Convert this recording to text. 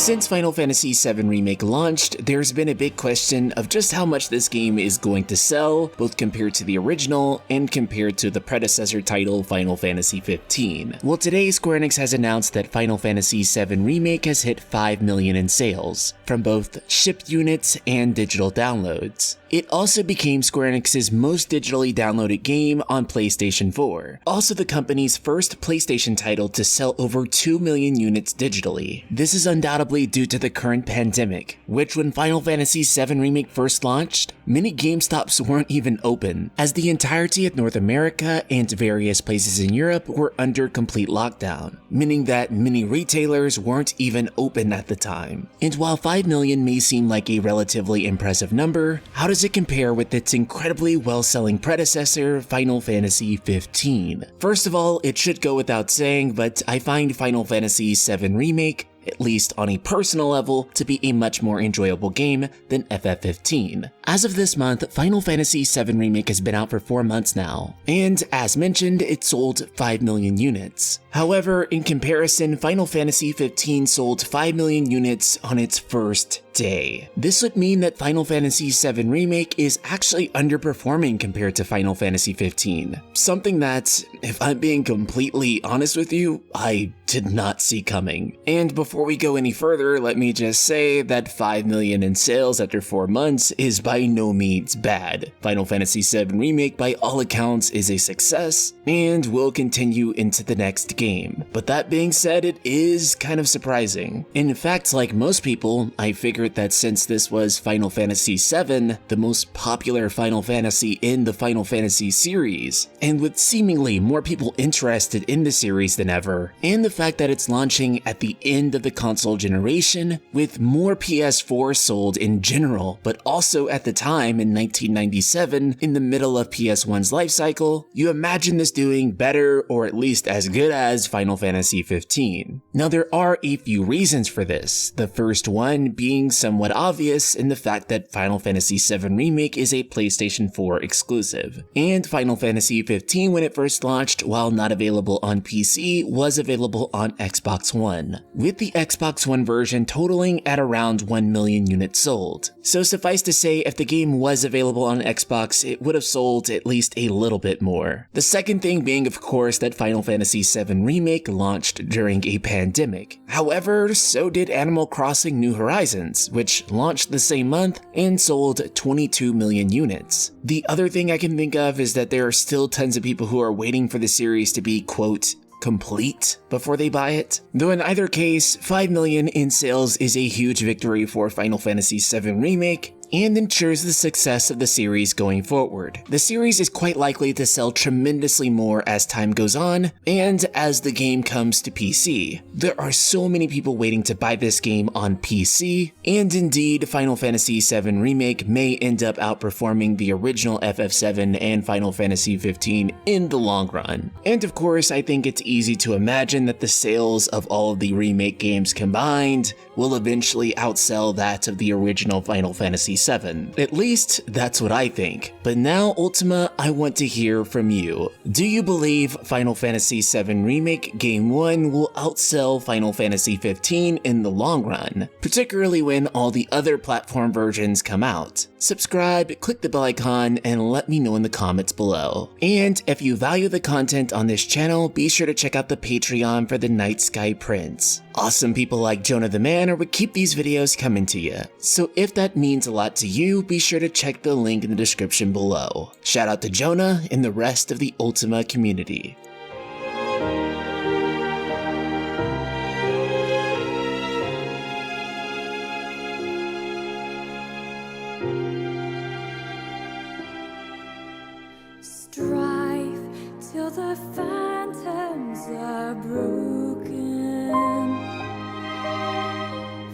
Since Final Fantasy VII Remake launched, there's been a big question of just how much this game is going to sell, both compared to the original and compared to the predecessor title Final Fantasy XV. Well, today Square Enix has announced that Final Fantasy VII Remake has hit 5 million in sales, from both shipped units and digital downloads. It also became Square Enix's most digitally downloaded game on PlayStation 4, also the company's first PlayStation title to sell over 2 million units digitally. This is undoubtedly due to the current pandemic, which when Final Fantasy VII Remake first launched, many GameStops weren't even open, as the entirety of North America and various places in Europe were under complete lockdown, meaning that many retailers weren't even open at the time. And while 5 million may seem like a relatively impressive number, how does it compare with its incredibly well-selling predecessor, Final Fantasy XV? First of all, it should go without saying, but I find Final Fantasy VII Remake, at least on a personal level, to be a much more enjoyable game than FF15. As of this month, Final Fantasy VII Remake has been out for 4 months now, and as mentioned, it sold 5 million units. However, in comparison, Final Fantasy XV sold 5 million units on its first day. This would mean that Final Fantasy VII Remake is actually underperforming compared to Final Fantasy XV, something that, if I'm being completely honest with you, I did not see coming. And before we go any further, let me just say that 5 million in sales after 4 months is by no means bad. Final Fantasy VII Remake by all accounts is a success and will continue into the next game. But that being said, it is kind of surprising. In fact, like most people, I figured that since this was Final Fantasy VII, the most popular Final Fantasy in the Final Fantasy series, and with seemingly more people interested in the series than ever, and the fact that it's launching at the end of the console generation, with more PS4 sold in general, but also at the time in 1997, in the middle of PS1's life cycle, you imagine this doing better or at least as good as Final Fantasy XV. Now there are a few reasons for this, the first one being somewhat obvious in the fact that Final Fantasy VII Remake is a PlayStation 4 exclusive, and Final Fantasy XV when it first launched, while not available on PC, was available on Xbox One, with the Xbox One version totaling at around 1 million units sold. So suffice to say, if the game was available on Xbox, it would have sold at least a little bit more. The second thing being, of course, that Final Fantasy VII Remake launched during a pandemic. However, so did Animal Crossing New Horizons, which launched the same month and sold 22 million units. The other thing I can think of is that there are still tons of people who are waiting for the series to be, quote, complete before they buy it. Though in either case, 5 million in sales is a huge victory for Final Fantasy VII Remake, and ensures the success of the series going forward. The series is quite likely to sell tremendously more as time goes on, and as the game comes to PC. There are so many people waiting to buy this game on PC, and indeed, Final Fantasy VII Remake may end up outperforming the original FF7 and Final Fantasy XV in the long run. And of course, I think it's easy to imagine that the sales of all of the remake games combined will eventually outsell that of the original Final Fantasy VII. At least, that's what I think. But now, Ultima, I want to hear from you. Do you believe Final Fantasy VII Remake Game 1 will outsell Final Fantasy XV in the long run, particularly when all the other platform versions come out? Subscribe, click the bell icon, and let me know in the comments below. And if you value the content on this channel, be sure to check out the Patreon for the Night Sky Prince. Awesome people like Jonah the Man would keep these videos coming to you. So if that means a lot to you, be sure to check the link in the description below. Shout out to Jonah and the rest of the Ultima community.